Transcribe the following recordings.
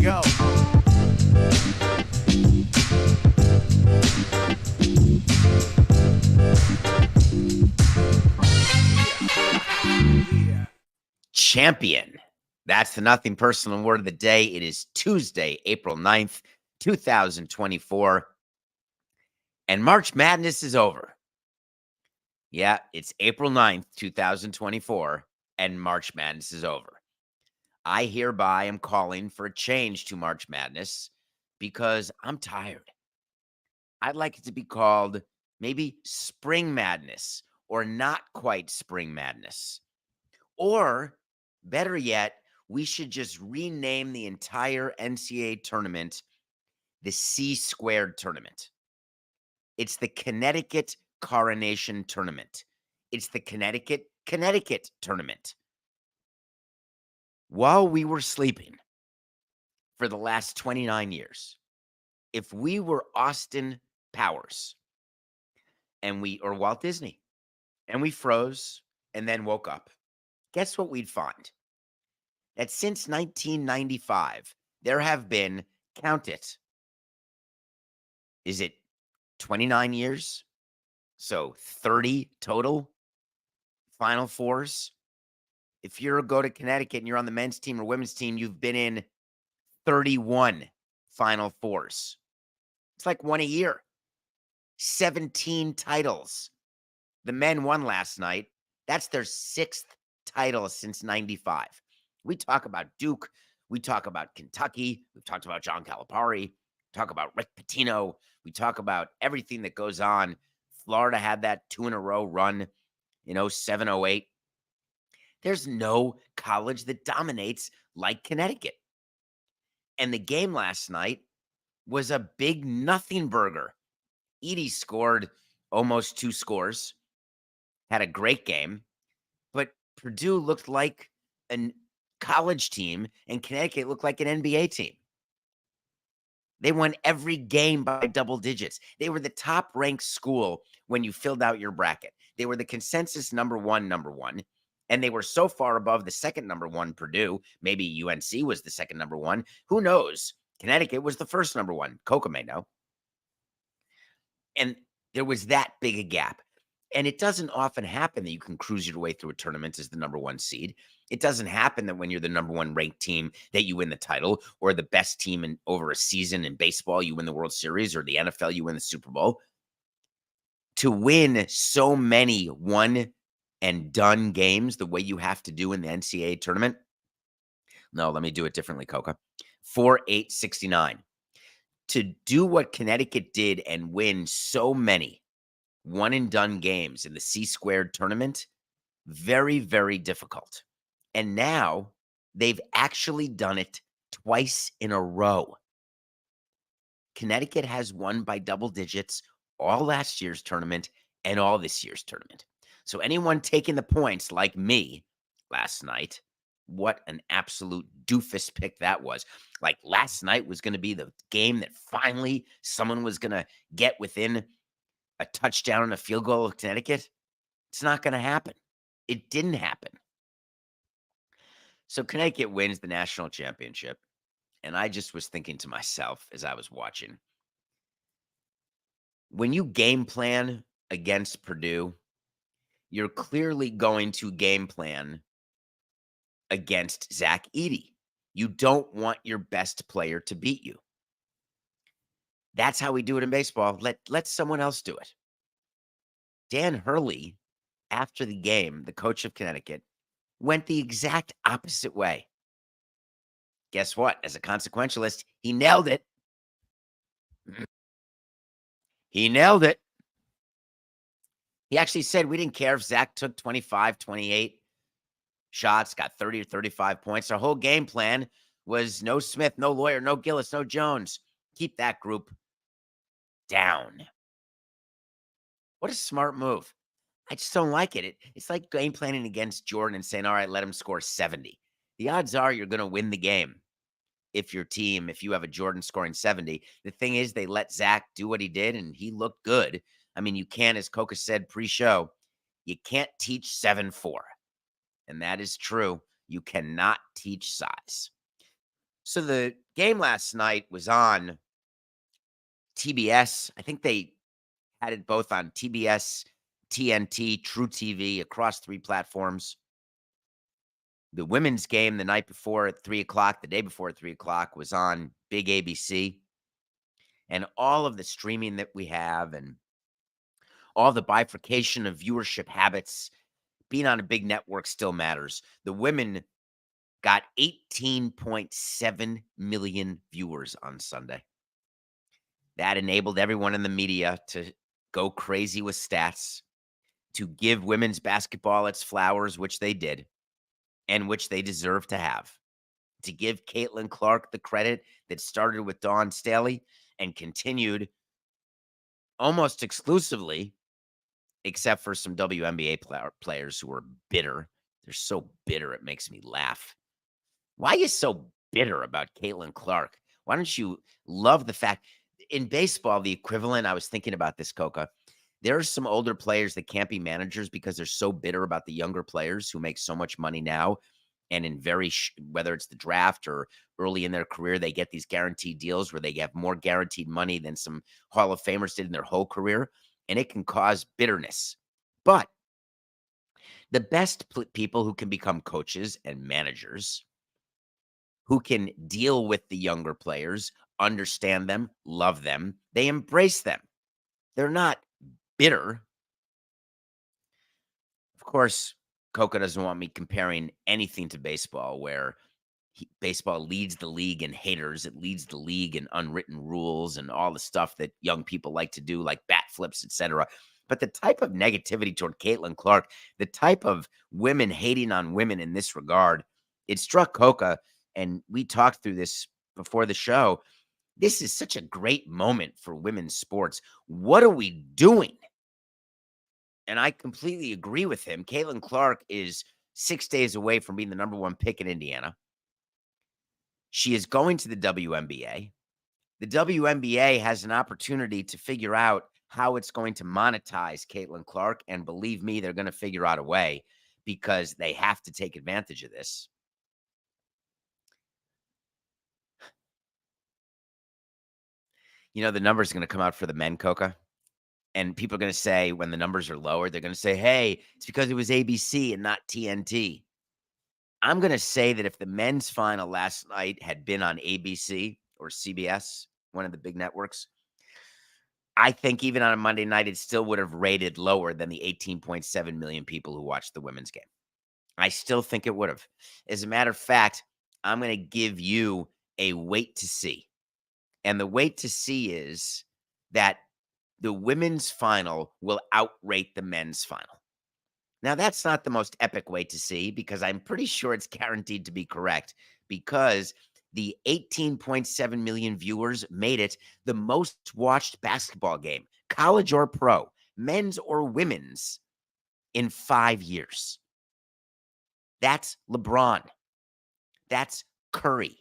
go. Champion. That's the Nothing Personal word of the day. It is Tuesday, April 9th, 2024. And March Madness is over. Yeah, it's April 9th, 2024, and March Madness is over. I hereby am calling for a change to March Madness because I'm tired. I'd like it to be called maybe Spring Madness or not quite Spring Madness. Or better yet, we should just rename the entire NCAA tournament the C-squared tournament. It's the Connecticut Coronation Tournament. It's the Connecticut Tournament. While we were sleeping for the last 29 years, if we were Austin Powers or Walt Disney, and we froze and then woke up, guess what we'd find? That since 1995, there have been, count it, is it 29 years? So 30 total Final Fours. If you're go to Connecticut and you're on the men's team or women's team, you've been in 31 Final Fours. It's like one a year. 17 titles. The men won last night. That's their 6th title since 95. We talk about Duke. We talk about Kentucky. We've talked about John Calipari. Talk about Rick Pitino. We talk about everything that goes on. Florida had that 2-in-a-row run, 07, 08. There's no college that dominates like Connecticut. And the game last night was a big nothing burger. Edie scored almost 2 scores, had a great game, but Purdue looked like a college team and Connecticut looked like an NBA team. They won every game by double digits. They were the top-ranked school when you filled out your bracket. They were the consensus number one, and they were so far above the second number one, Purdue. Maybe UNC was the second number one. Who knows? Connecticut was the first number one. Coca may know. And there was that big a gap. And it doesn't often happen that you can cruise your way through a tournament as the number one seed. It doesn't happen that when you're the number one ranked team that you win the title, or the best team over a season in baseball, you win the World Series, or the NFL, you win the Super Bowl. To win so many one and done games the way you have to do in the NCAA tournament. No, let me do it differently, Coca. 4-8-69. To do what Connecticut did and win so many one and done games in the C-squared tournament, very, very difficult. And now they've actually done it twice in a row. Connecticut has won by double digits all last year's tournament and all this year's tournament. So anyone taking the points like me last night, what an absolute doofus pick that was. Like last night was going to be the game that finally someone was going to get within a touchdown and a field goal of Connecticut. It's not going to happen. It didn't happen. So Connecticut wins the national championship. And I just was thinking to myself as I was watching, when you game plan against Purdue, you're clearly going to game plan against Zach Edey. You don't want your best player to beat you. That's how we do it in baseball. Let someone else do it. Dan Hurley, after the game, the coach of Connecticut, went the exact opposite way. Guess what? As a consequentialist, he nailed it. He nailed it. He actually said we didn't care if Zach took 25, 28 shots, got 30 or 35 points. Our whole game plan was no Smith, no Lawyer, no Gillis, no Jones. Keep that group down. What a smart move. I just don't like it. It's like game planning against Jordan and saying, all right, let him score 70. The odds are you're going to win the game if you have a Jordan scoring 70. The thing is, they let Zach do what he did, and he looked good. I mean, you can't, as Coca said pre-show, you can't teach 7'4". And that is true. You cannot teach size. So the Game last night was on TBS. I think they had it both on TBS, TNT, True TV, across 3 platforms. The women's game the night before at 3:00, the day before at 3:00 was on big ABC. And all of the streaming that we have and all the bifurcation of viewership habits, being on a big network still matters. The women got 18.7 million viewers on Sunday. That enabled everyone in the media to go crazy with stats, to give women's basketball its flowers, which they did, and which they deserve to have. To give Caitlin Clark the credit that started with Dawn Staley and continued almost exclusively, except for some WNBA players who are bitter. They're so bitter, it makes me laugh. Why are you so bitter about Caitlin Clark? Why don't you love the fact in baseball, the equivalent, I was thinking about this, Coca. There are some older players that can't be managers because they're so bitter about the younger players who make so much money now. And in whether it's the draft or early in their career, they get these guaranteed deals where they get more guaranteed money than some Hall of Famers did in their whole career. And it can cause bitterness. But the best people who can become coaches and managers, who can deal with the younger players, understand them, love them, they embrace them. They're not bitter. Of course, Coca doesn't want me comparing anything to baseball, where baseball leads the league in haters. It leads the league in unwritten rules and all the stuff that young people like to do, like bat flips, etc. But the type of negativity toward Caitlin Clark, the type of women hating on women in this regard, it struck Coca, and we talked through this before the show. This is such a great moment for women's sports. What are we doing? And I completely agree with him. Caitlin Clark is 6 days away from being the number 1 pick in Indiana. She is going to the WNBA. The WNBA has an opportunity to figure out how it's going to monetize Caitlin Clark. And believe me, they're going to figure out a way, because they have to take advantage of this. You know, the numbers are going to come out for the men, Coca. And people are going to say, when the numbers are lower, they're going to say, hey, it's because it was ABC and not TNT. I'm going to say that if the men's final last night had been on ABC or CBS, one of the big networks, I think even on a Monday night, it still would have rated lower than the 18.7 million people who watched the women's game. I still think it would have. As a matter of fact, I'm going to give you a wait to see. And the wait to see is that the women's final will outrate the men's final. Now, that's not the most epic way to see, because I'm pretty sure it's guaranteed to be correct, because the 18.7 million viewers made it the most watched basketball game, college or pro, men's or women's, in 5 years. That's LeBron. That's Curry.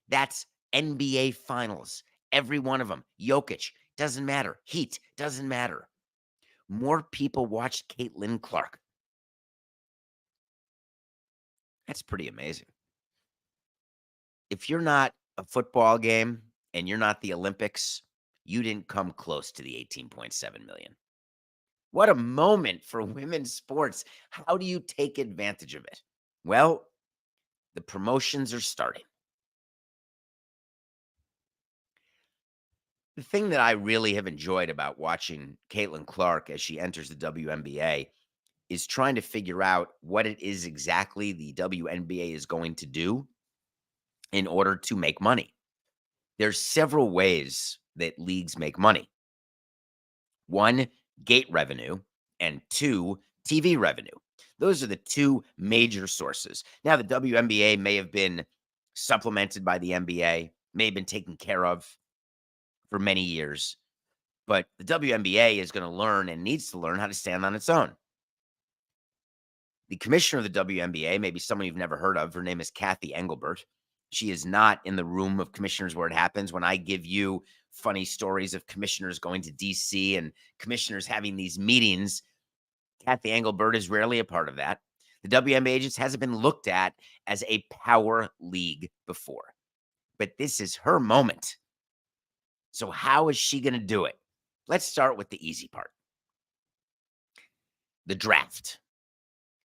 That's NBA Finals. Every one of them. Jokic. Doesn't matter. Heat. Doesn't matter. More people watched Caitlin Clark. That's pretty amazing. If you're not a football game and you're not the Olympics, you didn't come close to the 18.7 million. What a moment for women's sports. How do you take advantage of it? Well, the promotions are starting. The thing that I really have enjoyed about watching Caitlin Clark as she enters the WNBA is trying to figure out what it is exactly the WNBA is going to do in order to make money. There's several ways that leagues make money. 1, gate revenue, and 2, TV revenue. Those are the 2 major sources. Now, the WNBA may have been supplemented by the NBA, may have been taken care of for many years, but the WNBA is going to learn and needs to learn how to stand on its own. The commissioner of the WNBA may be someone you've never heard of. Her name is Kathy Engelbert. She is not in the room of commissioners where it happens. When I give you funny stories of commissioners going to DC and commissioners having these meetings, Kathy Engelbert is rarely a part of that. The WNBA just hasn't been looked at as a power league before. but this is her moment. So how is she going to do it? Let's start with the easy part. The draft.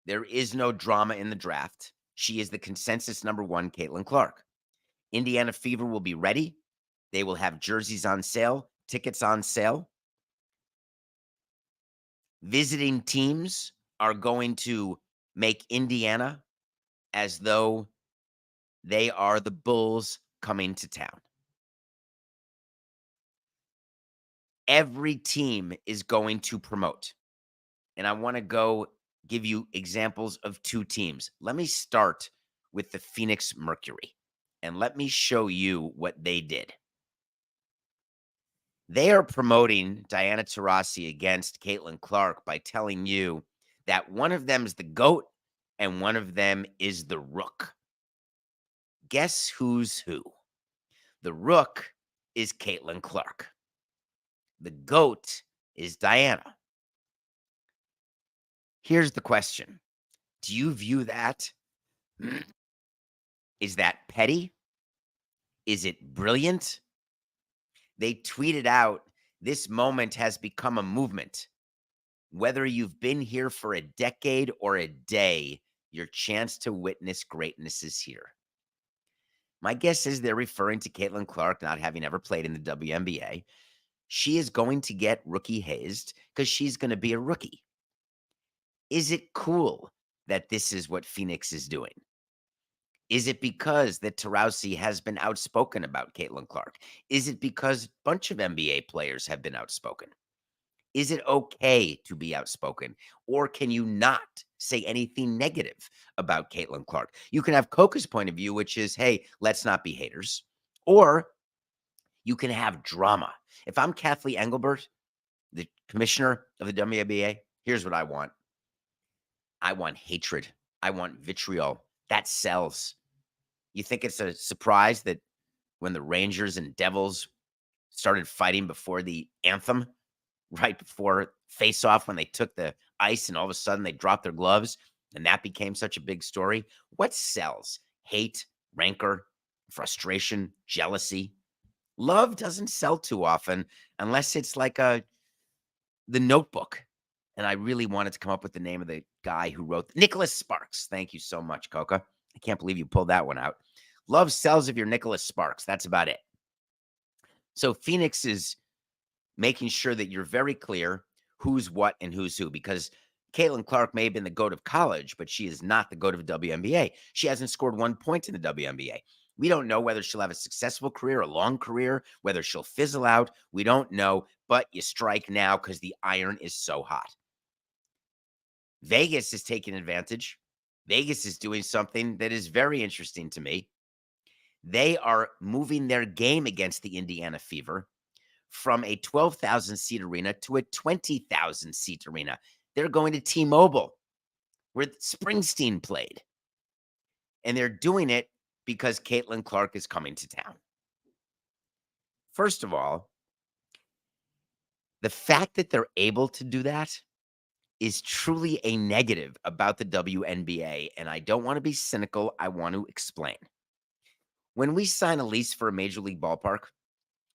There is no drama in the draft. She is the consensus number one, Caitlin Clark. Indiana Fever will be ready. They will have jerseys on sale, tickets on sale. Visiting teams are going to make Indiana as though they are the Bulls coming to town. Every team is going to promote. And I want to go give you examples of two teams. Let me start with the Phoenix Mercury, and let me show you what they did. They are promoting Diana Taurasi against Caitlin Clark by telling you that one of them is the GOAT and one of them is the Rook. Guess who's who? The Rook is Caitlin Clark. The GOAT is Diana. Here's the question. Do you view that? Is that petty? Is it brilliant? They tweeted out, this moment has become a movement. Whether you've been here for a decade or a day, your chance to witness greatness is here. My guess is they're referring to Caitlin Clark not having ever played in the WNBA. She is going to get rookie hazed because she's going to be a rookie. Is it cool that this is what Phoenix is doing? Is it because that Taurasi has been outspoken about Caitlin Clark? Is it because a bunch of NBA players have been outspoken? Is it okay to be outspoken? Or can you not say anything negative about Caitlin Clark? You can have Coca's point of view, which is, hey, let's not be haters. Or you can have drama. If I'm Kathleen Engelbert, the commissioner of the WNBA, here's what I want. I want hatred. I want vitriol. That sells. You think it's a surprise that when the Rangers and Devils started fighting before the anthem, right before face-off, when they took the ice and all of a sudden they dropped their gloves and that became such a big story? What sells? Hate, rancor, frustration, jealousy. Love doesn't sell too often unless it's like The Notebook. And I really wanted to come up with the name of the guy who wrote Nicholas Sparks. Thank you so much, Coca. I can't believe you pulled that one out. Love sells if you're Nicholas Sparks. That's about it. So Phoenix is making sure that you're very clear who's what and who's who, because Caitlin Clark may have been the GOAT of college, but she is not the GOAT of WNBA. She hasn't scored 1 point in the WNBA. We don't know whether she'll have a successful career, a long career, whether she'll fizzle out. We don't know, but you strike now because the iron is so hot. Vegas is taking advantage. Vegas is doing something that is very interesting to me. They are moving their game against the Indiana Fever from a 12,000 seat arena to a 20,000 seat arena. They're going to T-Mobile, where Springsteen played. And they're doing it because Caitlin Clark is coming to town. First of all, the fact that they're able to do that is truly a negative about the WNBA. And I don't want to be cynical. I want to explain. When we sign a lease for a major league ballpark,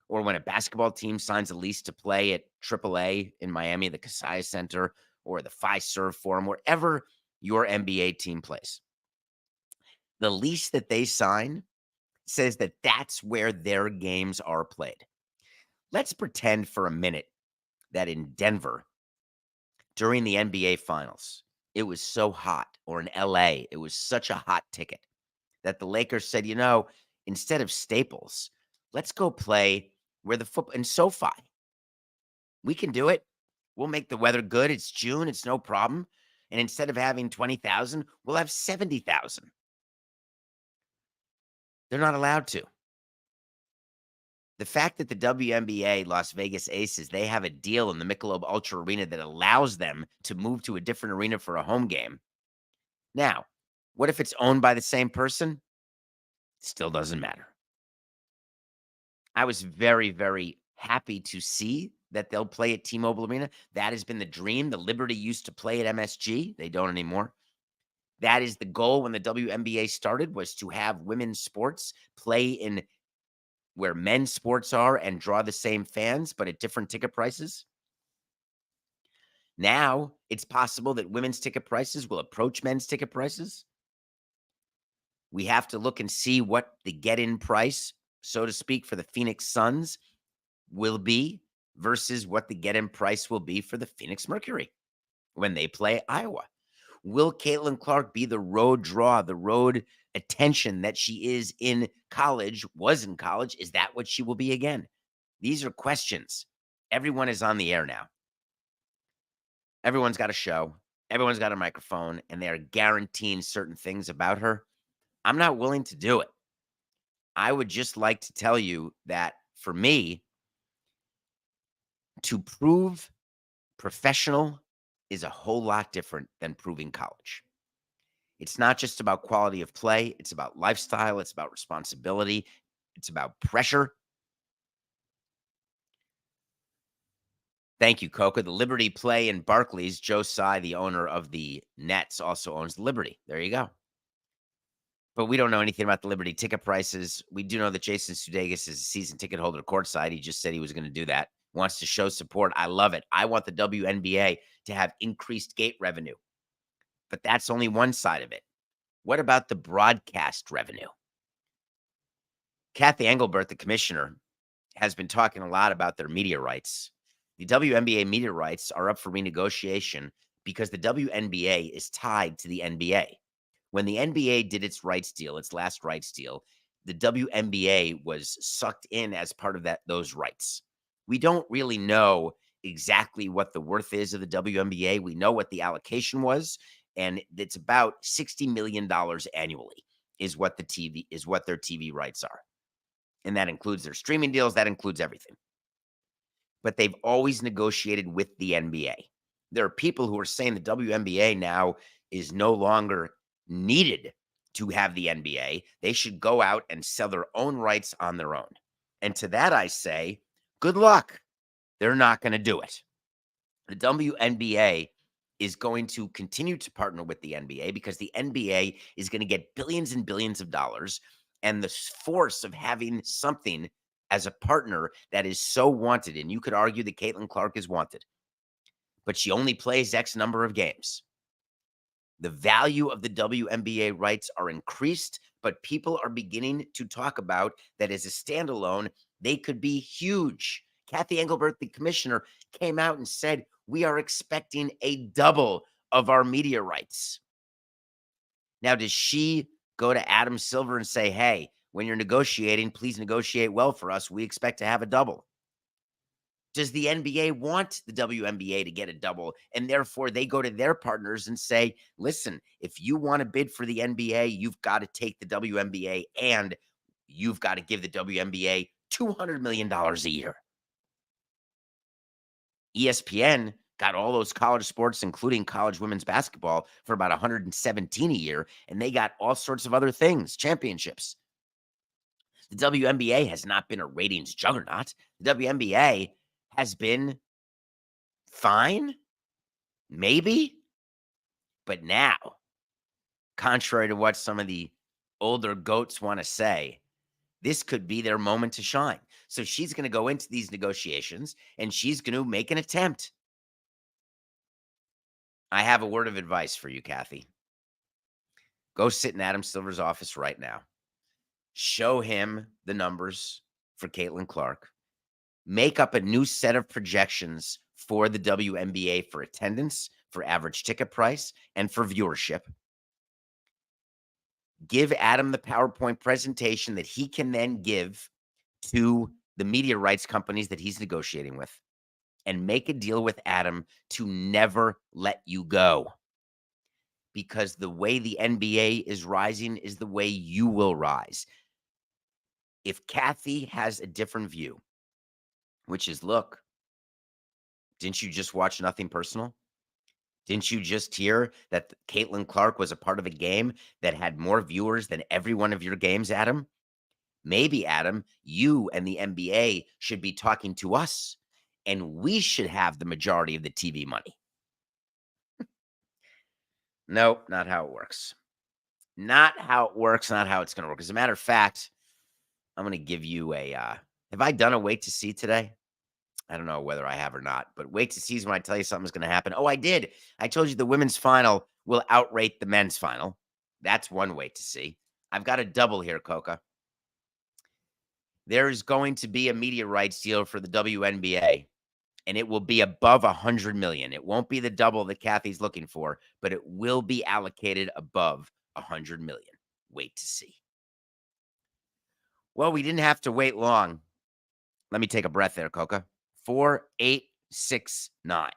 or when a basketball team signs a lease to play at AAA in Miami, the Kaseya Center, or the Fiserv Forum, wherever your NBA team plays, the lease that they sign says that that's where their games are played. Let's pretend for a minute that in Denver, during the NBA Finals, it was so hot, or in LA, it was such a hot ticket that the Lakers said, you know, instead of Staples, let's go play where the football in SoFi. We can do it. We'll make the weather good. It's June. It's no problem. And instead of having 20,000, we'll have 70,000. They're not allowed to. The fact that the WNBA Las Vegas Aces, they have a deal in the Michelob Ultra Arena that allows them to move to a different arena for a home game. Now, what if it's owned by the same person? Still doesn't matter. I was very, very happy to see that they'll play at T-Mobile Arena. That has been the dream. The Liberty used to play at MSG. They don't anymore. That is the goal when the WNBA started, was to have women's sports play in where men's sports are and draw the same fans, but at different ticket prices. Now it's possible that women's ticket prices will approach men's ticket prices. We have to look and see what the get-in price, so to speak, for the Phoenix Suns will be versus what the get-in price will be for the Phoenix Mercury when they play Iowa. Will Caitlin Clark be the road draw, the road attention that she is in college, was in college? Is that what she will be again? These are questions. Everyone is on the air now. Everyone's got a show. Everyone's got a microphone, and they are guaranteeing certain things about her. I'm not willing to do it. I would just like to tell you that for me, to prove professional is a whole lot different than proving college. It's not just about quality of play. It's about lifestyle. It's about responsibility. It's about pressure. Thank you, Coca. The Liberty play in Barclays. Joe Tsai, the owner of the Nets, also owns the Liberty. There you go. But we don't know anything about the Liberty ticket prices. We do know that Jason Sudeikis is a season ticket holder courtside. He just said he was going to do that. Wants to show support. I love it. I want the WNBA to have increased gate revenue. But that's only one side of it. What about the broadcast revenue? Kathy Engelbert, the commissioner, has been talking a lot about their media rights. The WNBA media rights are up for renegotiation because the WNBA is tied to the NBA. When the NBA did its rights deal, its last rights deal, the WNBA was sucked in as part of those rights. We don't really know exactly what the worth is of the WNBA. We know what the allocation was, and it's about $60 million annually is what their TV rights are. And that includes their streaming deals, that includes everything. But they've always negotiated with the NBA. There are people who are saying the WNBA now is no longer needed to have the NBA. They should go out and sell their own rights on their own. And to that I say, good luck. They're not going to do it. The WNBA is going to continue to partner with the NBA because the NBA is going to get billions and billions of dollars. And the force of having something as a partner that is so wanted, and you could argue that Caitlin Clark is wanted, but she only plays X number of games. The value of the WNBA rights are increased, but people are beginning to talk about that as a standalone, they could be huge. Kathy Engelbert, the commissioner, came out and said, we are expecting a double of our media rights. Now, does she go to Adam Silver and say, hey, when you're negotiating, please negotiate well for us. We expect to have a double. Does the NBA want the WNBA to get a double? And therefore, they go to their partners and say, listen, if you want to bid for the NBA, you've got to take the WNBA and you've got to give the WNBA $200 million a year. ESPN got all those college sports, including college women's basketball, for about 117 a year, and they got all sorts of other things, championships. The WNBA has not been a ratings juggernaut. The WNBA has been fine, maybe, but now, contrary to what some of the older goats want to say, this could be their moment to shine. So she's going to go into these negotiations and she's going to make an attempt. I have a word of advice for you, Kathy. Go sit in Adam Silver's office right now. Show him the numbers for Caitlin Clark. Make up a new set of projections for the WNBA for attendance, for average ticket price, and for viewership. Give Adam the PowerPoint presentation that he can then give to the media rights companies that he's negotiating with, and make a deal with Adam to never let you go. Because the way the NBA is rising is the way you will rise. If Kathy has a different view, which is, look, didn't you just watch Nothing Personal? Didn't you just hear that Caitlin Clark was a part of a game that had more viewers than every one of your games, Adam? Maybe, Adam, you and the NBA should be talking to us, and we should have the majority of the TV money. Nope, not how it works. Not how it works, not how it's going to work. As a matter of fact, I'm going to give you a, have I done a wait to see today? I don't know whether I have or not, but wait to see is when I tell you something's going to happen. Oh, I did. I told you the women's final will outrate the men's final. That's one wait to see. I've got a double here, Coca. There's going to be a media rights deal for the WNBA, and it will be above $100 million. It won't be the double that Kathy's looking for, but it will be allocated above $100 million. Wait to see. Well, we didn't have to wait long. Let me take a breath there, Coca. 4, 8, 6, 9.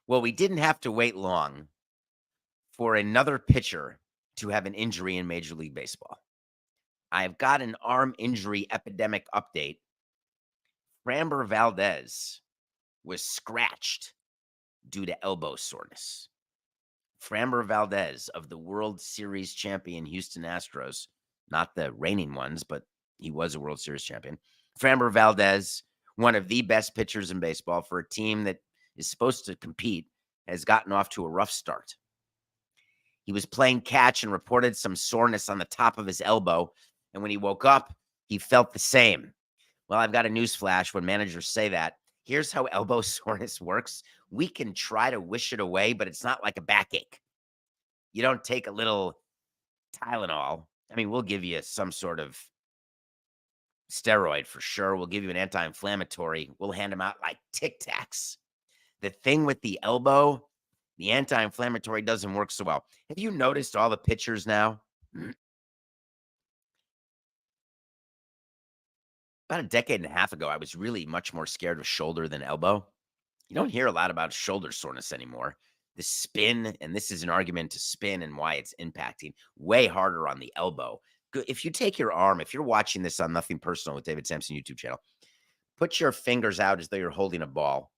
Well, we didn't have to wait long for another pitcher to have an injury in Major League Baseball. I've got an arm injury epidemic update. Framber Valdez was scratched due to elbow soreness. Framber Valdez of the World Series champion Houston Astros, not the reigning ones, but he was a World Series champion. Framber Valdez, one of the best pitchers in baseball for a team that is supposed to compete, has gotten off to a rough start. He was playing catch and reported some soreness on the top of his elbow, and when he woke up, he felt the same. Well, I've got a news flash when managers say that. Here's how elbow soreness works. We can try to wish it away, but it's not like a backache. You don't take a little Tylenol. I mean, we'll give you some sort of steroid for sure. We'll give you an anti-inflammatory. We'll hand them out like Tic Tacs. The thing with the elbow, the anti-inflammatory doesn't work so well. Have you noticed all the pitchers now? About a decade and a half ago, I was really much more scared of shoulder than elbow. You don't hear a lot about shoulder soreness anymore. The spin, and this is an argument to spin and why it's impacting way harder on the elbow. If you take your arm, if you're watching this on Nothing Personal with David Samson YouTube channel, put your fingers out as though you're holding a ball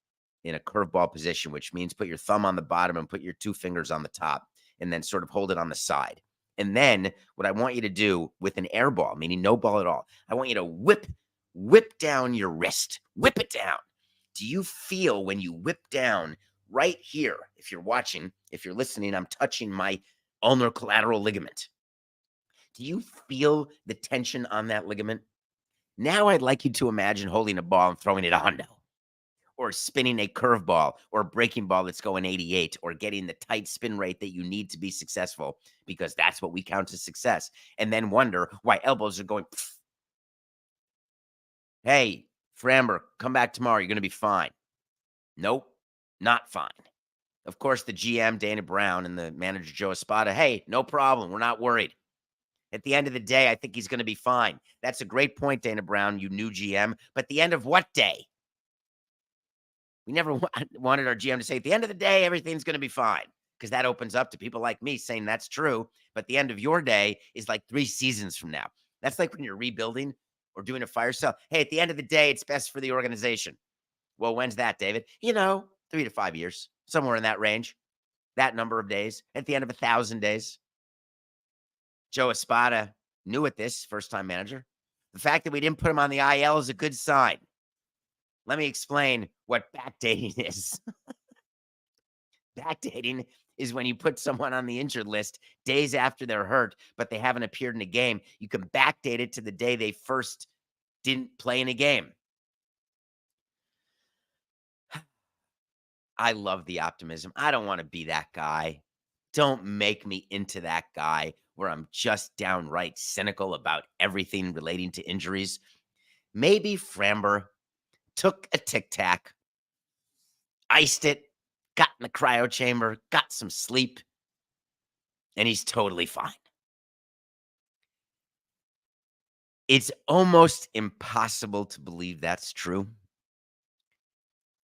in a curveball position, which means put your thumb on the bottom and put your two fingers on the top, and then sort of hold it on the side. And then what I want you to do with an air ball, meaning no ball at all, I want you to whip down your wrist. Whip it down. Do you feel when you whip down right here? If you're watching, if you're listening, I'm touching my ulnar collateral ligament. Do you feel the tension on that ligament? Now I'd like you to imagine holding a ball and throwing it a hundo, or spinning a curveball or a breaking ball that's going 88, or getting the tight spin rate that you need to be successful, because that's what we count as success. And then wonder why elbows are going, pfft. Hey, Framber, come back tomorrow. You're going to be fine. Nope, not fine. Of course, the GM, Dana Brown, and the manager, Joe Espada, hey, no problem. We're not worried. At the end of the day, I think he's going to be fine. That's a great point, Dana Brown, you new GM. But the end of what day? We never wanted our GM to say, at the end of the day, everything's going to be fine, because that opens up to people like me saying that's true. But the end of your day is like 3 seasons from now. That's like when you're rebuilding or doing a fire sale. Hey, at the end of the day, it's best for the organization. Well, when's that, David? 3 to 5 years, somewhere in that range, that number of days, at the end of 1,000 days. Joe Espada knew at this, first-time manager. The fact that we didn't put him on the IL is a good sign. Let me explain what backdating is. Backdating is when you put someone on the injured list days after they're hurt, but they haven't appeared in a game. You can backdate it to the day they first didn't play in a game. I love the optimism. I don't want to be that guy. Don't make me into that guy where I'm just downright cynical about everything relating to injuries. Maybe Framber took a Tic Tac, iced it, got in the cryo chamber, got some sleep, and he's totally fine. It's almost impossible to believe that's true.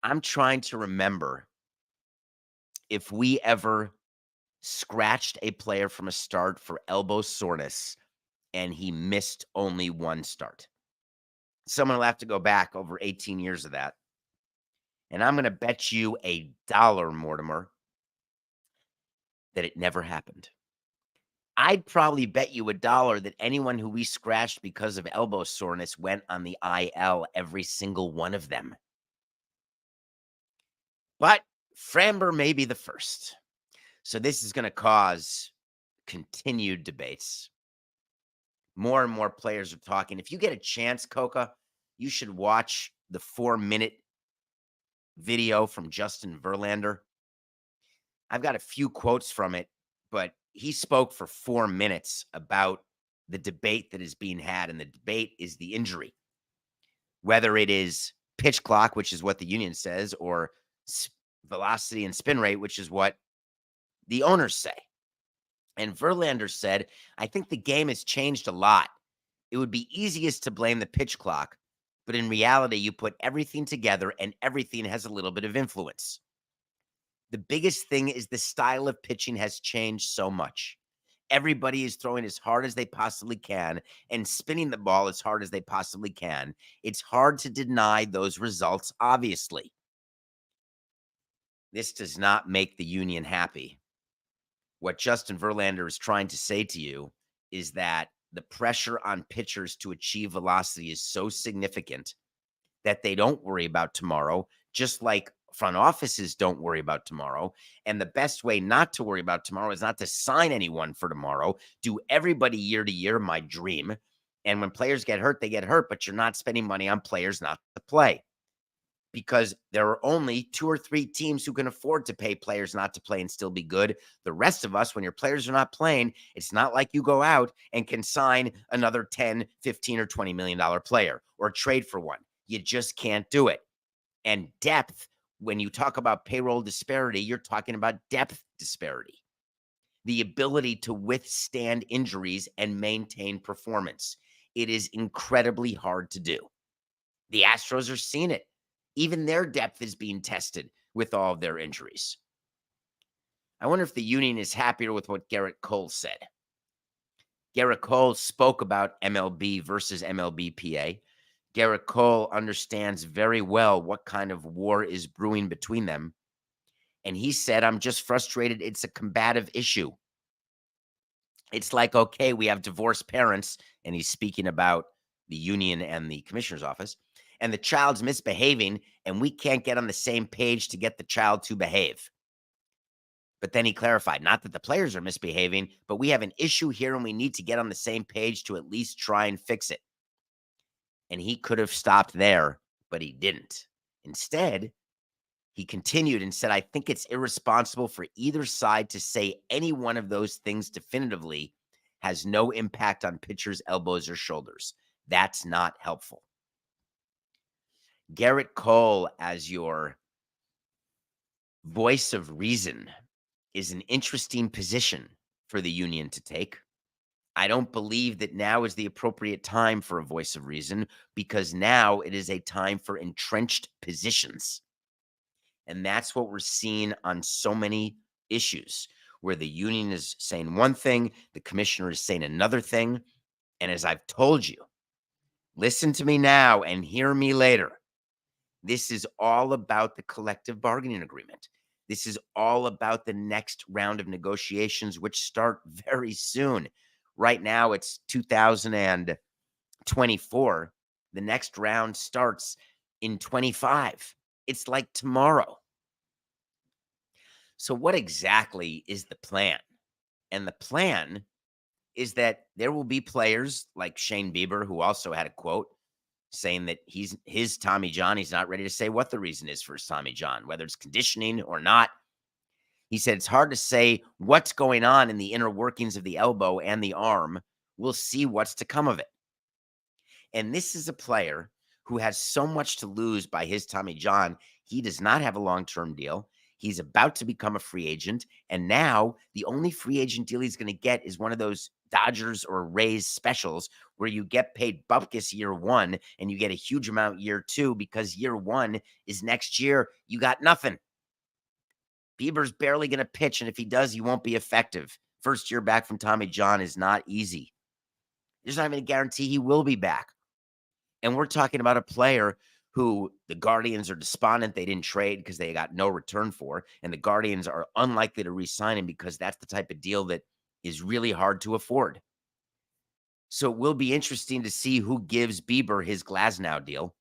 I'm trying to remember if we ever scratched a player from a start for elbow soreness and he missed only one start. Someone will have to go back over 18 years of that. And I'm going to bet you $1, Mortimer, that it never happened. I'd probably bet you $1 that anyone who we scratched because of elbow soreness went on the IL, every single one of them. But Framber may be the first. So this is going to cause continued debates. more and more players are talking. If you get a chance, Coca, you should watch the 4-minute video from Justin Verlander. I've got a few quotes from it, but he spoke for 4 minutes about the debate that is being had, and the debate is the injury. Whether it is pitch clock, which is what the union says, or velocity and spin rate, which is what the owners say. And Verlander said, I think the game has changed a lot. It would be easiest to blame the pitch clock, but in reality, you put everything together and everything has a little bit of influence. The biggest thing is the style of pitching has changed so much. Everybody is throwing as hard as they possibly can and spinning the ball as hard as they possibly can. It's hard to deny those results, obviously. This does not make the union happy. What Justin Verlander is trying to say to you is that the pressure on pitchers to achieve velocity is so significant that they don't worry about tomorrow, just like front offices don't worry about tomorrow. And the best way not to worry about tomorrow is not to sign anyone for tomorrow. Do everybody year to year, my dream. And when players get hurt, they get hurt, but you're not spending money on players not to play. Because there are only 2 or 3 teams who can afford to pay players not to play and still be good. The rest of us, when your players are not playing, it's not like you go out and can sign another 10, 15, or $20 million player or trade for one. You just can't do it. And depth, when you talk about payroll disparity, you're talking about depth disparity. The ability to withstand injuries and maintain performance. It is incredibly hard to do. The Astros are seeing it. Even their depth is being tested with all of their injuries. I wonder if the union is happier with what Gerrit Cole said. Gerrit Cole spoke about MLB versus MLBPA. Gerrit Cole understands very well what kind of war is brewing between them. And he said, I'm just frustrated. It's a combative issue. It's like, okay, we have divorced parents, and he's speaking about the union and the commissioner's office, and the child's misbehaving, and we can't get on the same page to get the child to behave. But then he clarified, not that the players are misbehaving, but we have an issue here and we need to get on the same page to at least try and fix it. And he could have stopped there, but he didn't. Instead, he continued and said, I think it's irresponsible for either side to say any one of those things definitively has no impact on pitchers' elbows or shoulders. That's not helpful. Gerrit Cole as your voice of reason is an interesting position for the union to take. I don't believe that now is the appropriate time for a voice of reason, because now it is a time for entrenched positions. And that's what we're seeing on so many issues, where the union is saying one thing, the commissioner is saying another thing. And as I've told you, listen to me now and hear me later. This is all about the collective bargaining agreement. This is all about the next round of negotiations, which start very soon. Right now, it's 2024. The next round starts in 25. It's like tomorrow. So what exactly is the plan? And the plan is that there will be players like Shane Bieber, who also had a quote saying that his Tommy John, he's not ready to say what the reason is for his Tommy John, whether it's conditioning or not. He said it's hard to say what's going on in the inner workings of the elbow and the arm. We'll see what's to come of it. And this is a player who has so much to lose by his Tommy John. He does not have a long-term deal. He's about to become a free agent. And now the only free agent deal he's going to get is one of those Dodgers or Rays specials where you get paid bupkis year 1 and you get a huge amount year 2, because year 1 is next year. You got nothing. Bieber's barely going to pitch, and if he does, he won't be effective. First year back from Tommy John is not easy. There's not even a guarantee he will be back. And we're talking about a player who the Guardians are despondent they didn't trade because they got no return for, and the Guardians are unlikely to re-sign him because that's the type of deal that is really hard to afford. So it will be interesting to see who gives Bieber his Glasnow deal.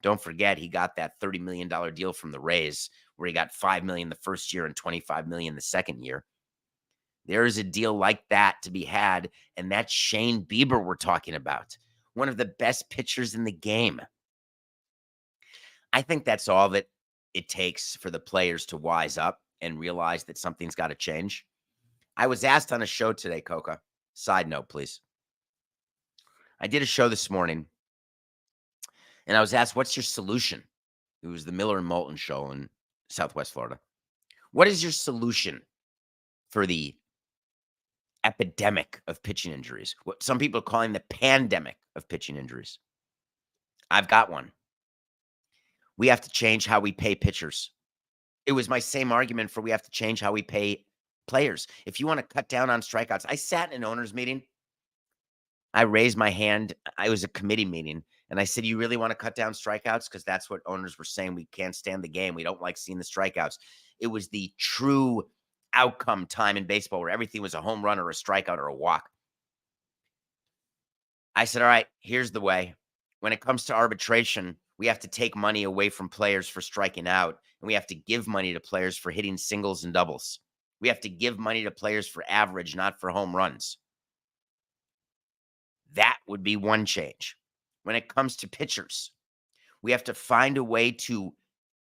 Don't forget, he got that $30 million deal from the Rays, where he got $5 million the first year and $25 million the second year. There is a deal like that to be had, and that's Shane Bieber we're talking about, one of the best pitchers in the game. I think that's all that it takes for the players to wise up and realize that something's got to change. I was asked on a show today, Coca. Side note, please. I did a show this morning, and I was asked, what's your solution? It was the Miller and Moulton show in Southwest Florida. What is your solution for the epidemic of pitching injuries? What some people are calling the pandemic of pitching injuries. I've got one. We have to change how we pay pitchers. It was my same argument for we have to change how we pay players. If you want to cut down on strikeouts, I sat in an owners meeting. I raised my hand. It was a committee meeting. And I said, you really want to cut down strikeouts? Because that's what owners were saying. We can't stand the game. We don't like seeing the strikeouts. It was the true outcome time in baseball where everything was a home run or a strikeout or a walk. I said, all right, here's the way. When it comes to arbitration, we have to take money away from players for striking out, and we have to give money to players for hitting singles and doubles. We have to give money to players for average, not for home runs. That would be one change. When it comes to pitchers, we have to find a way to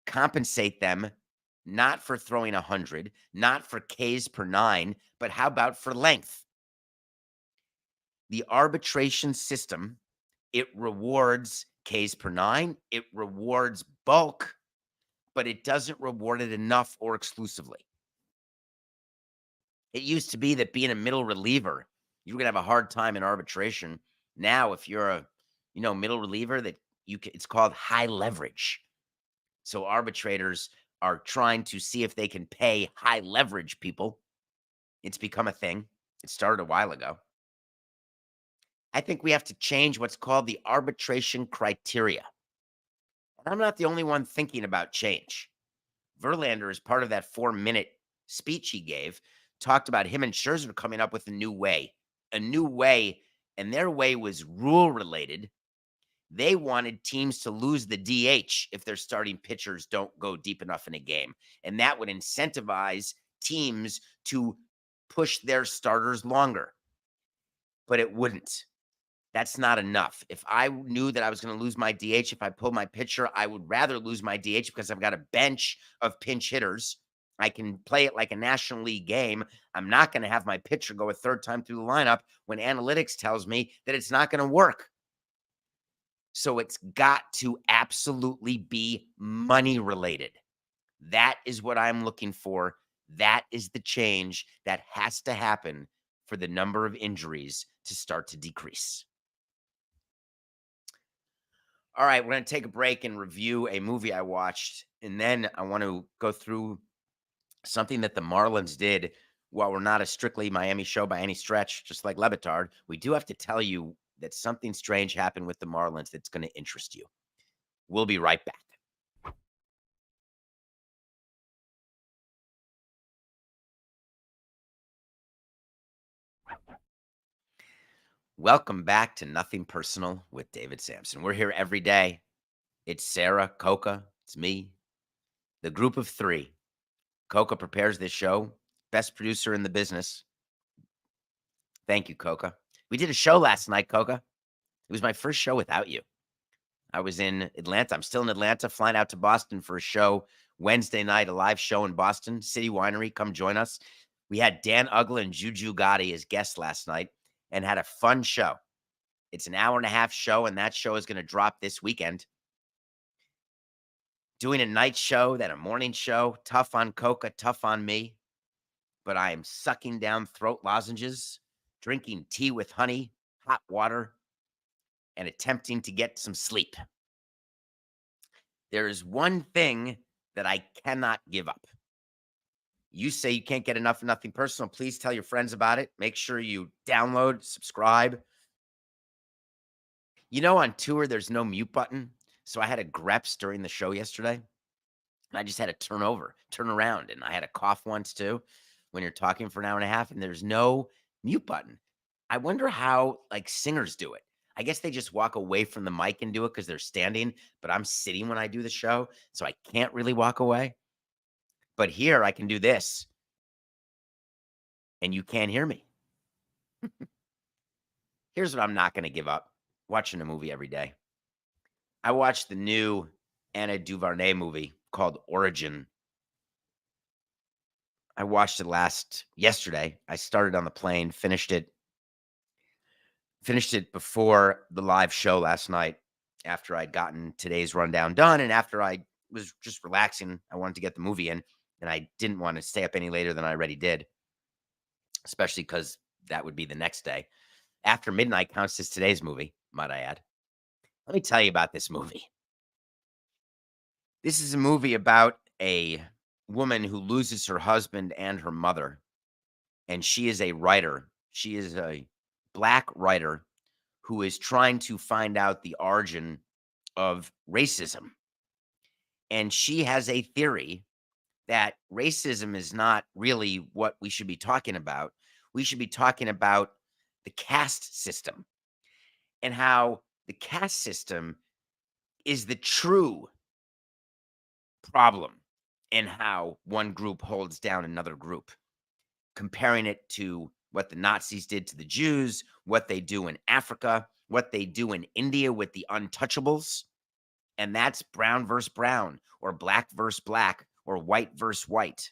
compensate them, not for throwing 100, not for Ks per 9, but how about for length? The arbitration system, it rewards Ks per 9, it rewards bulk, but it doesn't reward it enough or exclusively. It used to be that being a middle reliever, you were going to have a hard time in arbitration. Now, if you're a middle reliever, that it's called high leverage. So arbitrators are trying to see if they can pay high leverage people. It's become a thing. It started a while ago. I think we have to change what's called the arbitration criteria. And I'm not the only one thinking about change. Verlander, as part of that 4-minute speech he gave, talked about him and Scherzer coming up with a new way, and their way was rule related. They wanted teams to lose the DH if their starting pitchers don't go deep enough in a game, and that would incentivize teams to push their starters longer. But it wouldn't. That's not enough. If I knew that I was going to lose my DH, if I pulled my pitcher, I would rather lose my DH because I've got a bench of pinch hitters. I can play it like a National League game. I'm not going to have my pitcher go a third time through the lineup when analytics tells me that it's not going to work. So it's got to absolutely be money related. That is what I'm looking for. That is the change that has to happen for the number of injuries to start to decrease. All right, we're going to take a break and review a movie I watched, and then I want to go through something that the Marlins did. While we're not a strictly Miami show by any stretch, just like Le Batard, we do have to tell you that something strange happened with the Marlins that's going to interest you. We'll be right back. Welcome back to Nothing Personal with David Samson. We're here every day. It's Sarah, Coca, it's me, the group of three. Coca prepares this show, best producer in the business. Thank you, Coca. We did a show last night, Coca. It was my first show without you. I was in Atlanta. I'm still in Atlanta, flying out to Boston for a show Wednesday night, a live show in Boston, City Winery. Come join us. We had Dan Uggla and Juju Gotti as guests last night and had a fun show. It's an hour-and-a-half show, and that show is going to drop this weekend. Doing a night show, then a morning show. Tough on Coca, tough on me. But I am sucking down throat lozenges, drinking tea with honey, hot water, and attempting to get some sleep. There is one thing that I cannot give up. You say you can't get enough of Nothing Personal. Please tell your friends about it. Make sure you download, subscribe. On tour, there's no mute button. So I had a greps during the show yesterday. And I just had to turn around. And I had a cough once too when you're talking for an hour and a half and there's no mute button. I wonder how singers do it. I guess they just walk away from the mic and do it because they're standing, but I'm sitting when I do the show, so I can't really walk away. But here I can do this. and you can't hear me. Here's what I'm not going to give up: watching a movie every day. I watched the new Anna DuVernay movie called Origin. I watched it yesterday. I started on the plane, finished it before the live show last night after I'd gotten today's rundown done, and after I was just relaxing. I wanted to get the movie in, and I didn't want to stay up any later than I already did, especially because that would be the next day. After Midnight counts as today's movie, might I add. Let me tell you about this movie. This is a movie about a woman who loses her husband and her mother, and she is a writer. She is a Black writer who is trying to find out the origin of racism. And she has a theory that racism is not really what we should be talking about. We should be talking about the caste system and how the caste system is the true problem in how one group holds down another group, comparing it to what the Nazis did to the Jews, what they do in Africa, what they do in India with the untouchables. And that's brown versus brown, or black versus black, or white versus white.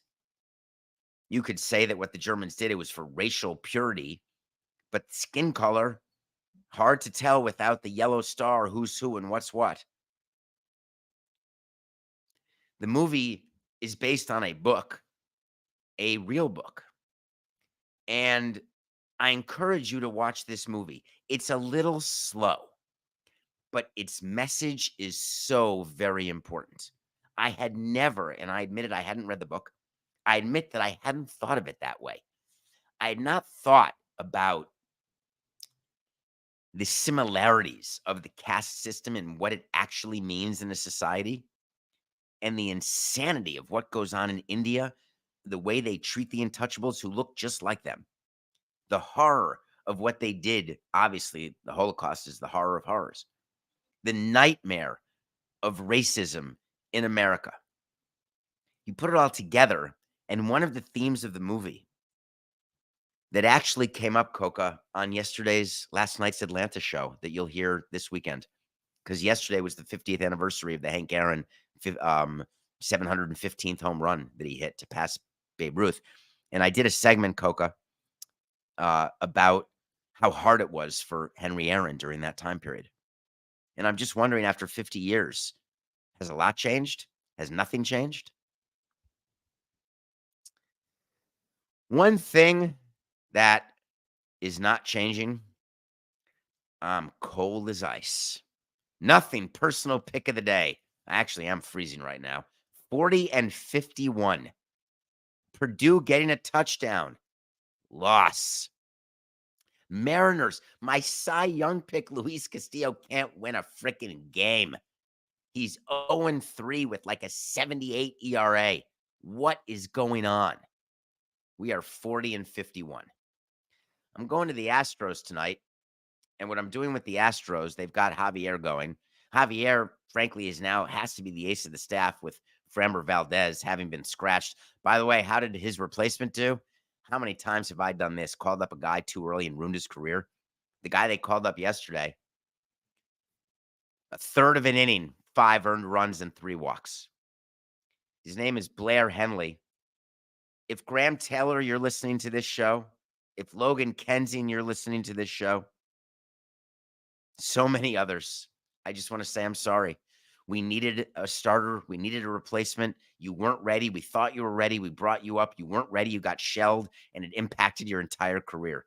You could say that what the Germans did, it was for racial purity, but skin color, hard to tell without the yellow star who's who and what's what. The movie is based on a book, a real book. And I encourage you to watch this movie. It's a little slow, but its message is so very important. I had never, and I admitted I hadn't read the book. I admit that I hadn't thought of it that way. I had not thought about the similarities of the caste system and what it actually means in a society, and the insanity of what goes on in India, the way they treat the untouchables who look just like them, the horror of what they did. Obviously, the Holocaust is the horror of horrors, the nightmare of racism in America. You put it all together, and one of the themes of the movie that actually came up, Coca, on last night's Atlanta show that you'll hear this weekend, because yesterday was the 50th anniversary of the Hank Aaron 715th home run that he hit to pass Babe Ruth. And I did a segment, Coca, about how hard it was for Henry Aaron during that time period. And I'm just wondering, after 50 years, has a lot changed? Has nothing changed? One thing that is not changing, I'm cold as ice. Nothing. Personal pick of the day. Actually, I'm freezing right now. 40-51. Purdue getting a touchdown. Loss. Mariners. My Cy Young pick, Luis Castillo, can't win a freaking game. He's 0-3 with like a 78 ERA. What is going on? We are 40-51. I'm going to the Astros tonight. And what I'm doing with the Astros, they've got Javier going. Javier, frankly, has to be the ace of the staff with Framber Valdez having been scratched. By the way, how did his replacement do? How many times have I done this? Called up a guy too early and ruined his career. The guy they called up yesterday, a third of an inning, 5 earned runs and 3 walks. His name is Blair Henley. If Graham Taylor, you're listening to this show, if Logan Kensing, you're listening to this show, so many others, I just want to say I'm sorry. We needed a starter. We needed a replacement. You weren't ready. We thought you were ready. We brought you up. You weren't ready. You got shelled, and it impacted your entire career.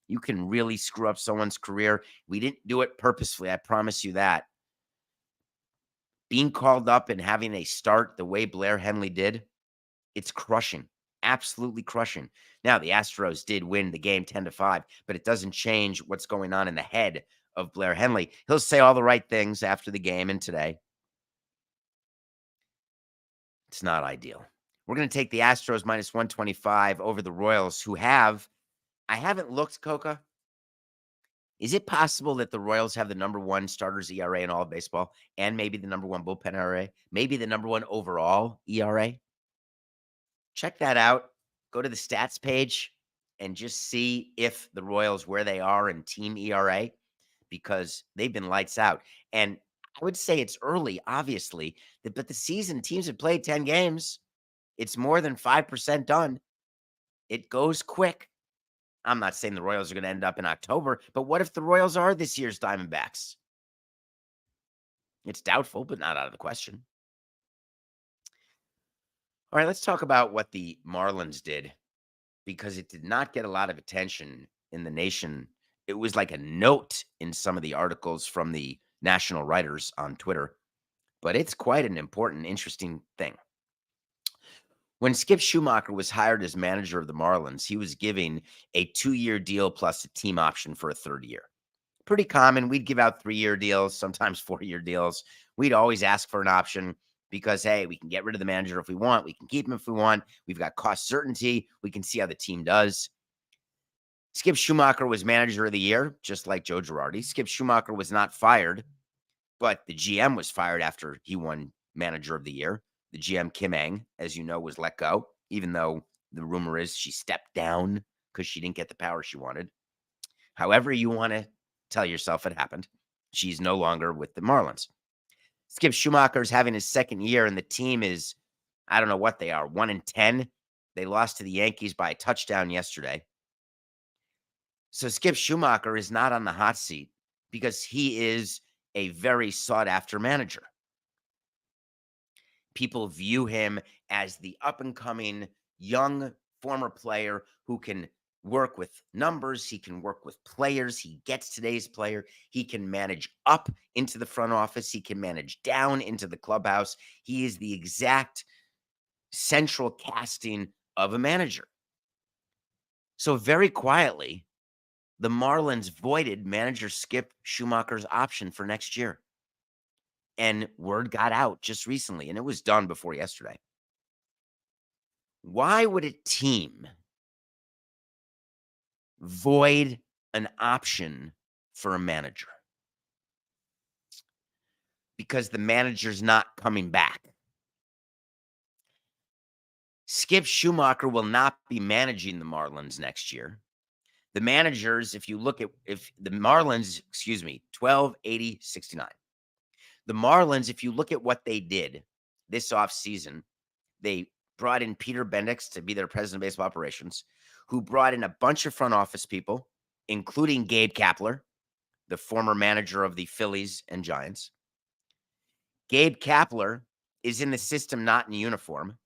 You can really screw up someone's career. We didn't do it purposefully. I promise you that. Being called up and having a start the way Blair Henley did, it's crushing. Absolutely crushing. Now, the Astros did win the game 10-5, but it doesn't change what's going on in the head of Blair Henley. He'll say all the right things after the game and today. It's not ideal. We're going to take the Astros minus 125 over the Royals, who have, I haven't looked, Coca. Is it possible that the Royals have the number 1 starters ERA in all of baseball, and maybe the number 1 bullpen ERA, maybe the number 1 overall ERA? Check that out. Go to the stats page. and just see if the Royals, where they are in team ERA, because they've been lights out. And I would say it's early, obviously, but the season, teams have played 10 games. It's more than 5% done. It goes quick. I'm not saying the Royals are going to end up in October, but what if the Royals are this year's Diamondbacks? It's doubtful, but not out of the question. All right, let's talk about what the Marlins did, because it did not get a lot of attention in the nation. It was like a note in some of the articles from the national writers on Twitter, but it's quite an important, interesting thing. When Skip Schumaker was hired as manager of the Marlins, he was giving a 2-year deal plus a team option for a third year. Pretty common. We'd give out 3-year deals, sometimes 4-year deals. We'd always ask for an option because, hey, we can get rid of the manager if we want. We can keep him if we want. We've got cost certainty. We can see how the team does. Skip Schumaker was manager of the year, just like Joe Girardi. Skip Schumaker was not fired, but the GM was fired after he won manager of the year. The GM, Kim Eng, as you know, was let go, even though the rumor is she stepped down because she didn't get the power she wanted. However you want to tell yourself it happened, she's no longer with the Marlins. Skip Schumaker is having his second year, and the team is, I don't know what they are, 1-10. They lost to the Yankees by a touchdown yesterday. So Skip Schumaker is not on the hot seat because he is a very sought-after manager. People view him as the up-and-coming young former player who can work with numbers. He can work with players. He gets today's player. He can manage up into the front office. He can manage down into the clubhouse. He is the exact central casting of a manager. So very quietly, the Marlins voided manager Skip Schumaker's option for next year. And word got out just recently, and it was done before yesterday. Why would a team void an option for a manager? Because the manager's not coming back. Skip Schumaker will not be managing the Marlins next year. The managers, if the Marlins, 12-80-69. The Marlins, if you look at what they did this offseason, they brought in Peter Bendix to be their president of baseball operations, who brought in a bunch of front office people, including Gabe Kapler, the former manager of the Phillies and Giants. Gabe Kapler is in the system, not in uniform.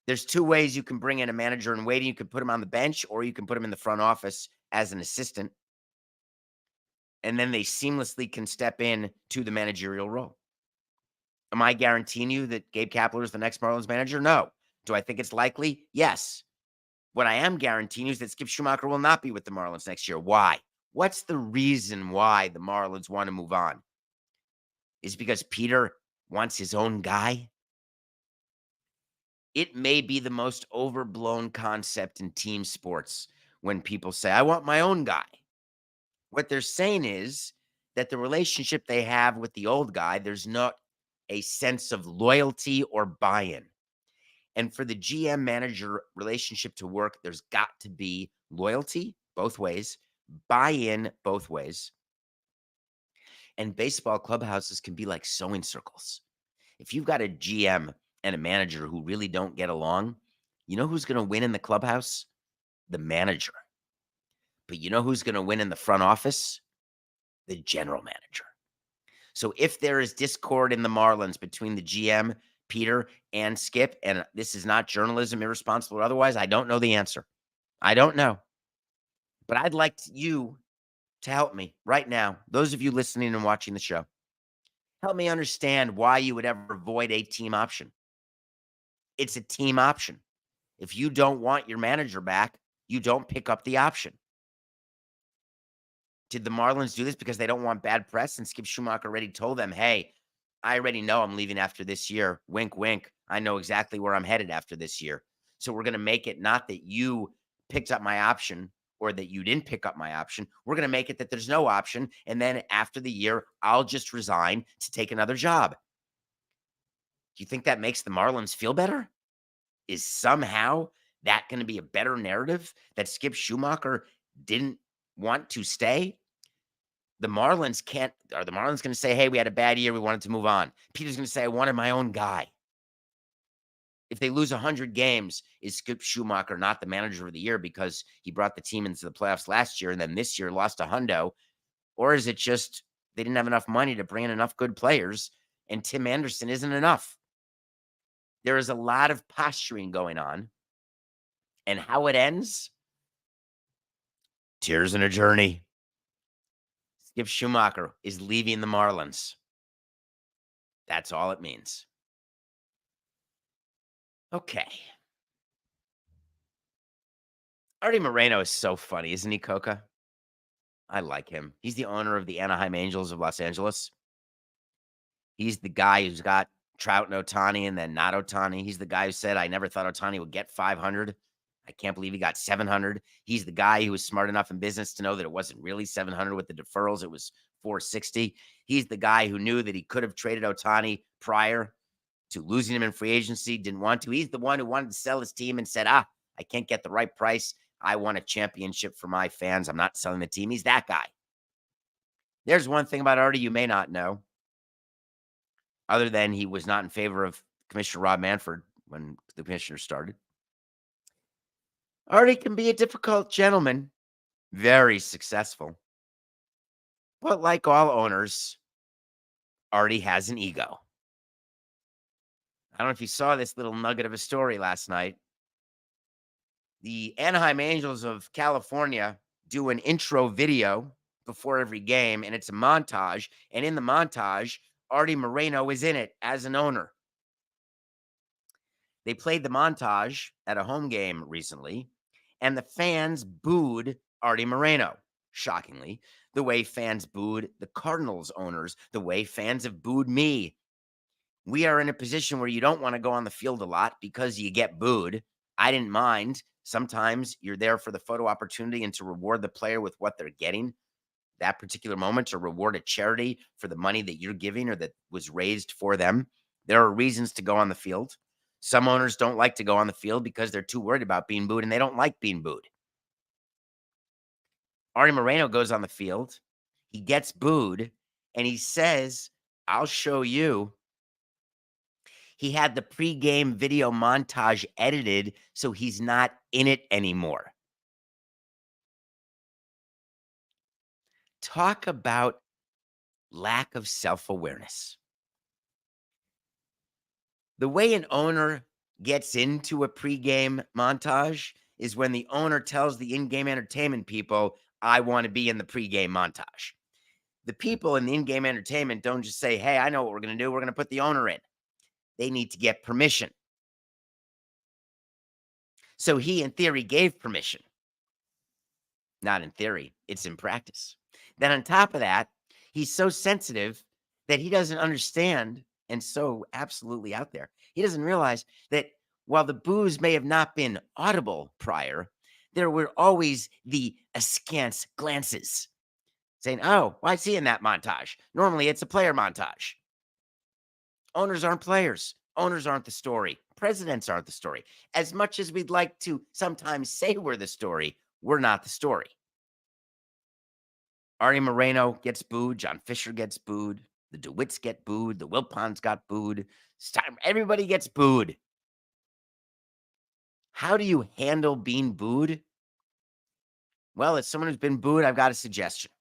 There's two ways you can bring in a manager in waiting. You can put him on the bench, or you can put him in the front office as an assistant. And then they seamlessly can step in to the managerial role. Am I guaranteeing you that Gabe Kapler is the next Marlins manager? No. Do I think it's likely? Yes. What I am guaranteeing you is that Skip Schumaker will not be with the Marlins next year. Why? What's the reason why the Marlins want to move on? Is it because Peter wants his own guy? It may be the most overblown concept in team sports when people say, I want my own guy. What they're saying is that the relationship they have with the old guy, there's not a sense of loyalty or buy-in. And for the GM manager relationship to work, there's got to be loyalty both ways, buy-in both ways. And baseball clubhouses can be like sewing circles. If you've got a GM and a manager who really don't get along, you know who's going to win in the clubhouse? The manager. But you know who's going to win in the front office? The general manager. So if there is discord in the Marlins between the GM, Peter, and Skip, and this is not journalism, irresponsible or otherwise, I don't know the answer. I don't know. But I'd like you to help me right now, those of you listening and watching the show. Help me understand why you would ever void a team option. It's a team option. If you don't want your manager back, you don't pick up the option. Did the Marlins do this because they don't want bad press? And Skip Schumaker already told them, hey, I already know I'm leaving after this year. Wink, wink. I know exactly where I'm headed after this year. So we're going to make it not that you picked up my option or that you didn't pick up my option. We're going to make it that there's no option. And then after the year, I'll just resign to take another job. Do you think that makes the Marlins feel better? Is somehow that going to be a better narrative that Skip Schumaker didn't want to stay? The Marlins can't. Are the Marlins going to say, hey, we had a bad year, we wanted to move on? Peter's going to say, I wanted my own guy. If they lose 100 games, is Skip Schumaker not the manager of the year because he brought the team into the playoffs last year and then this year lost a hundo? Or is it just they didn't have enough money to bring in enough good players and Tim Anderson isn't enough? There is a lot of posturing going on. And how it ends? Tears in a journey. Skip Schumaker is leaving the Marlins. That's all it means. Okay. Arte Moreno is so funny, isn't he, Coca? I like him. He's the owner of the Anaheim Angels of Los Angeles. He's the guy who's got Trout and Ohtani and then not Ohtani. He's the guy who said, I never thought Ohtani would get 500. I can't believe he got 700. He's the guy who was smart enough in business to know that it wasn't really 700 with the deferrals. It was 460. He's the guy who knew that he could have traded Ohtani prior to losing him in free agency, didn't want to. He's the one who wanted to sell his team and said, I can't get the right price. I want a championship for my fans. I'm not selling the team. He's that guy. There's one thing about Arte you may not know, other than he was not in favor of Commissioner Rob Manfred when the commissioner started. Arte can be a difficult gentleman, very successful. But like all owners, Arte has an ego. I don't know if you saw this little nugget of a story last night. The Anaheim Angels of California do an intro video before every game, and it's a montage. And in the montage, Arte Moreno is in it as an owner. They played the montage at a home game recently, and the fans booed Arte Moreno, shockingly, the way fans booed the Cardinals owners, the way fans have booed me. We are in a position where you don't want to go on the field a lot because you get booed. I didn't mind. Sometimes you're there for the photo opportunity and to reward the player with what they're getting that particular moment, to reward a charity for the money that you're giving or that was raised for them. There are reasons to go on the field. Some owners don't like to go on the field because they're too worried about being booed and they don't like being booed. Arte Moreno goes on the field. He gets booed and he says, I'll show you. He had the pregame video montage edited so he's not in it anymore. Talk about lack of self-awareness. The way an owner gets into a pregame montage is when the owner tells the in-game entertainment people, I want to be in the pregame montage. The people in the in-game entertainment don't just say, hey, I know what we're going to do. We're going to put the owner in. They need to get permission. So he, in theory, gave permission. Not in theory. It's in practice. Then on top of that, he's so sensitive that he doesn't understand, and so absolutely out there, he doesn't realize that while the boos may have not been audible prior, there were always the askance glances saying, oh, well, I see in that montage. Normally it's a player montage. Owners aren't players. Owners aren't the story. Presidents aren't the story. As much as we'd like to sometimes say we're the story, we're not the story. Arte Moreno gets booed. John Fisher gets booed. The DeWitts get booed. The Wilpons got booed. Everybody gets booed. How do you handle being booed? Well, as someone who's been booed, I've got a suggestion.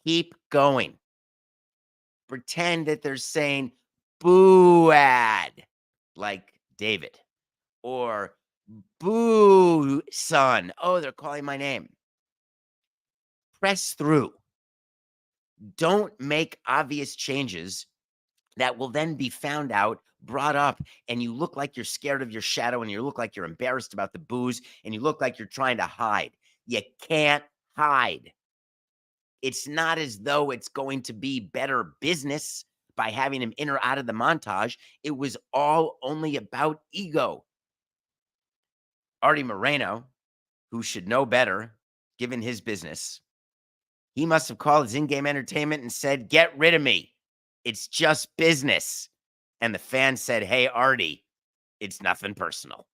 Keep going. Pretend that they're saying boo ad, like David, or boo son. Oh, they're calling my name. Press through. Don't make obvious changes that will then be found out, brought up, and you look like you're scared of your shadow, and you look like you're embarrassed about the boos, and you look like you're trying to hide. You can't hide. It's not as though it's going to be better business by having him in or out of the montage. It was all only about ego. Arte Moreno, who should know better, given his business, he must have called his in-game entertainment and said, get rid of me. It's just business. And the fans said, hey, Arte, it's nothing personal.